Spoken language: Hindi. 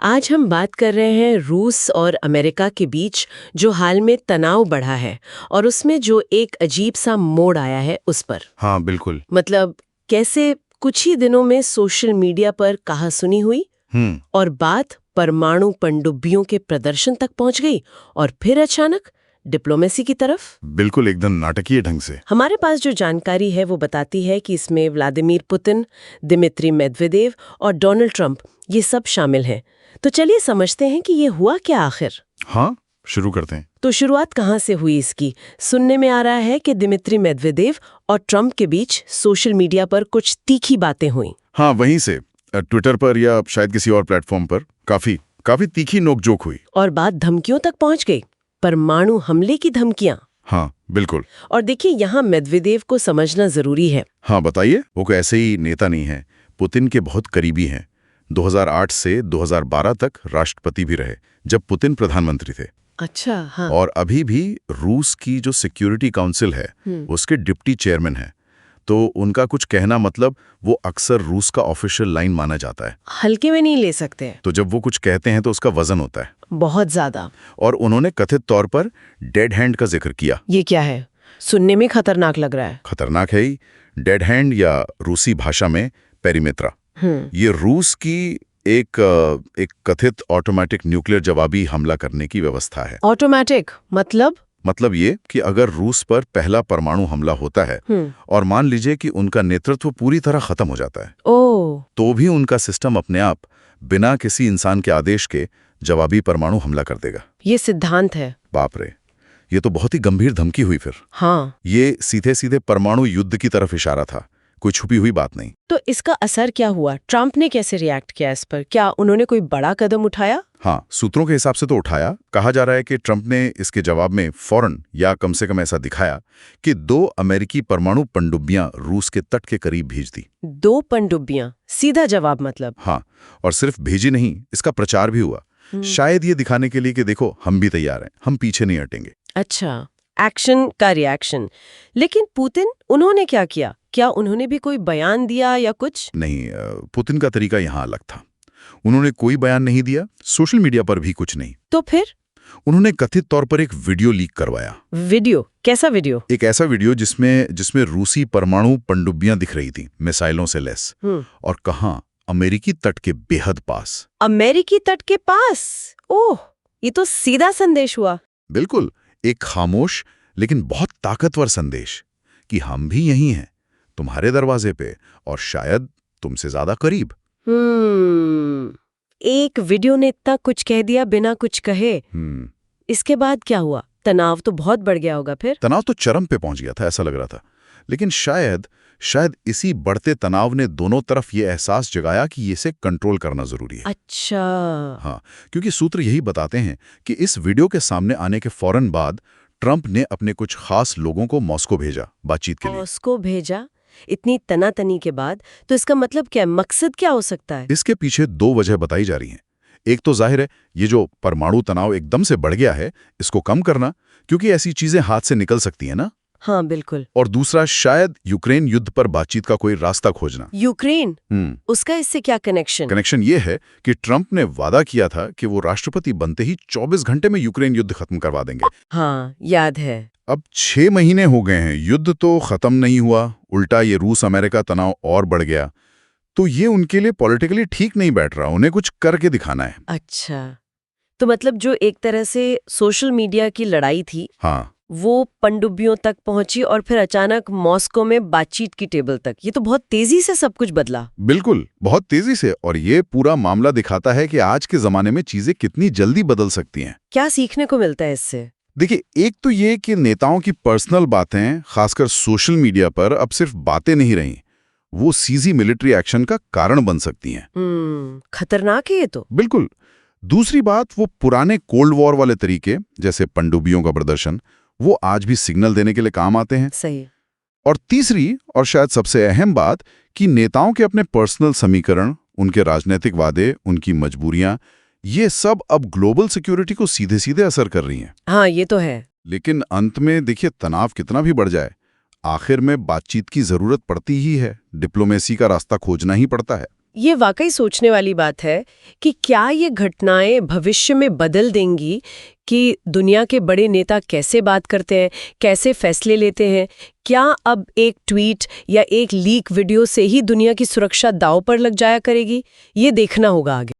आज हम बात कर रहे हैं रूस और अमेरिका के बीच जो हाल में तनाव बढ़ा है और उसमें जो एक अजीब सा मोड़ आया है उस पर। हाँ बिल्कुल। मतलब कैसे कुछ ही दिनों में सोशल मीडिया पर कहासुनी हुई और बात परमाणु पनडुब्बियों के प्रदर्शन तक पहुंच गई और फिर अचानक डिप्लोमेसी की तरफ। बिल्कुल एकदम नाटकीय ढंग से। हमारे पास जो जानकारी है वो बताती है कि इसमें व्लादिमीर पुतिन, दिमित्री मेदवेदेव और डोनाल्ड ट्रंप ये सब शामिल हैं। तो चलिए समझते हैं कि ये हुआ क्या आखिर। हाँ शुरू करते हैं। तो शुरुआत कहाँ से हुई इसकी? सुनने में आ रहा है कि दिमित्री मेदवेदेव और ट्रंप के बीच सोशल मीडिया पर कुछ तीखी बातें हुई। हाँ वहीं से ट्विटर पर या शायद किसी और प्लेटफॉर्म पर काफी तीखी नोकझोंक हुई। और बात धमकियों तक पहुंच गई, परमाणु हमले की धमकियां। हाँ बिल्कुल। और देखिए यहाँ मेदवेदेव को समझना जरूरी है। हाँ बताइए। वो कोई ऐसे ही नेता नहीं है, पुतिन के बहुत करीबी हैं। 2008 से 2012 तक राष्ट्रपति भी रहे जब पुतिन प्रधानमंत्री थे। अच्छा हाँ। और अभी भी रूस की जो सिक्योरिटी काउंसिल है उसके डिप्टी चेयरमैन हैं। तो उनका कुछ कहना मतलब वो अक्सर रूस का ऑफिशियल लाइन माना जाता है, हल्के में नहीं ले सकते। तो जब वो कुछ कहते हैं तो उसका वजन होता है बहुत ज्यादा। और उन्होंने कथित तौर पर डेड हैंड का जिक्र किया। ये क्या है? सुनने में खतरनाक लग रहा है। खतरनाक है ही। डेड हैंड या रूसी भाषा में पेरीमेत्रा, ये रूस की एक कथित ऑटोमेटिक न्यूक्लियर जवाबी हमला करने की व्यवस्था है। ऑटोमेटिक मतलब ये कि अगर रूस पर पहला परमाणु हमला होता है और मान लीजिए कि उनका नेतृत्व पूरी तरह खत्म हो जाता है, तो भी उनका सिस्टम अपने आप बिना किसी इंसान के आदेश के जवाबी परमाणु हमला कर देगा। ये सिद्धांत है। बाप रे, ये तो बहुत ही गंभीर धमकी हुई फिर। हाँ। ये सीधे सीधे परमाणु युद्ध की तरफ इशारा था, कोई छुपी हुई बात नहीं। तो इसका असर क्या हुआ? ट्रंप ने कैसे रिएक्ट किया इस पर? क्या उन्होंने कोई बड़ा कदम उठाया? हाँ, सूत्रों के हिसाब से तो उठाया। कहा जा रहा है कि ट्रंप ने इसके जवाब में फौरन या कम से कम ऐसा दिखाया कि 2 अमेरिकी परमाणु पनडुब्बियां रूस के तट के करीब भेज दी। 2 पनडुब्बियां? सीधा जवाब मतलब? हाँ, और सिर्फ भेजी नहीं, इसका प्रचार भी हुआ। शायद ये दिखाने के लिए कि देखो हम भी तैयार हैं, हम पीछे नहीं हटेंगे। अच्छा, एक्शन का रिएक्शन। लेकिन पुतिन, उन्होंने क्या किया? क्या उन्होंने भी कोई बयान दिया या कुछ? नहीं, पुतिन का तरीका यहाँ अलग था। उन्होंने कोई बयान नहीं दिया, सोशल मीडिया पर भी कुछ नहीं। तो फिर? उन्होंने कथित तौर पर एक वीडियो लीक करवाया। वीडियो? कैसा वीडियो? एक ऐसा वीडियो जिसमें रूसी परमाणु पनडुब्बियां दिख रही थी, मिसाइलों से लैस। और कहाँ? अमेरिकी तट के बेहद पास। अमेरिकी तट के पास? ओह, ये तो सीधा संदेश हुआ। बिल्कुल, एक खामोश लेकिन बहुत ताकतवर संदेश कि हम भी यहीं हैं, तुम्हारे दरवाजे पे, और शायद तुमसे ज्यादा करीब। एक वीडियो ने इतना कुछ कह दिया बिना कुछ कहे। इसके बाद क्या हुआ? तनाव तो बहुत बढ़ गया होगा फिर? तनाव तो चरम पे पहुंच गया था, ऐसा लग रहा था। लेकिन शायद इसी बढ़ते तनाव ने दोनों तरफ ये एहसास जगाया कि इसे कंट्रोल करना जरूरी है। अच्छा। हाँ, क्योंकि सूत्र यही बताते हैं कि इस वीडियो के सामने आने के फौरन बाद ट्रंप ने अपने कुछ खास लोगों को मॉस्को भेजा बातचीत के लिए। मॉस्को भेजा? इतनी तनातनी के बाद? तो इसका मतलब क्या है? मकसद क्या हो सकता है? इसके पीछे 2 वजह बताई जा रही हैं। एक तो जाहिर है, ये जो परमाणु तनाव एकदम से बढ़ गया है, इसको कम करना, क्योंकि ऐसी चीजें हाथ से निकल सकती हैं ना। हाँ बिल्कुल। और दूसरा शायद यूक्रेन युद्ध पर बातचीत का कोई रास्ता खोजना। यूक्रेन? उसका इससे क्या कनेक्शन? कनेक्शन ये है कि ट्रंप ने वादा किया था कि वो राष्ट्रपति बनते ही 24 घंटे में यूक्रेन युद्ध खत्म करवा देंगे। हाँ याद है। अब 6 महीने हो गए हैं, युद्ध तो खत्म नहीं हुआ, उल्टा ये रूस अमेरिका तनाव और बढ़ गया। तो ये उनके लिए पॉलिटिकली ठीक नहीं बैठ रहा, उन्हें कुछ करके दिखाना है। अच्छा, तो मतलब जो एक तरह से सोशल मीडिया की लड़ाई थी, हाँ, वो पनडुब्बियों तक पहुंची और फिर अचानक मॉस्को में बातचीत की टेबल तक। ये तो बहुत तेजी से सब कुछ बदला। बिल्कुल, बहुत तेजी से। और ये पूरा मामला दिखाता है कि आज के जमाने में चीजें कितनी जल्दी बदल सकती हैं। क्या सीखने को मिलता है इससे? देखिए, एक तो ये कि नेताओं की पर्सनल बातें, खासकर सोशल मीडिया पर, अब सिर्फ बातें नहीं रही, वो सीधी मिलिट्री एक्शन का कारण बन सकती हैं। खतरनाक है ये तो। बिल्कुल। दूसरी बात, वो पुराने कोल्ड वॉर वाले तरीके, जैसे पनडुब्बियों का प्रदर्शन, वो आज भी सिग्नल देने के लिए काम आते हैं। सही। और तीसरी और शायद सबसे अहम बात कि नेताओं के अपने पर्सनल समीकरण, उनके राजनीतिक वादे, उनकी मजबूरियां, ये सब अब ग्लोबल सिक्योरिटी को सीधे सीधे असर कर रही हैं। हाँ ये तो है। लेकिन अंत में देखिए, तनाव कितना भी बढ़ जाए, आखिर में बातचीत की जरूरत पड़ती ही है, डिप्लोमेसी का रास्ता खोजना ही पड़ता है। ये वाकई सोचने वाली बात है कि क्या ये घटनाएं भविष्य में बदल देंगी कि दुनिया के बड़े नेता कैसे बात करते हैं, कैसे फैसले लेते हैं। क्या अब एक ट्वीट या एक लीक वीडियो से ही दुनिया की सुरक्षा दांव पर लग जाया करेगी? ये देखना होगा आगे।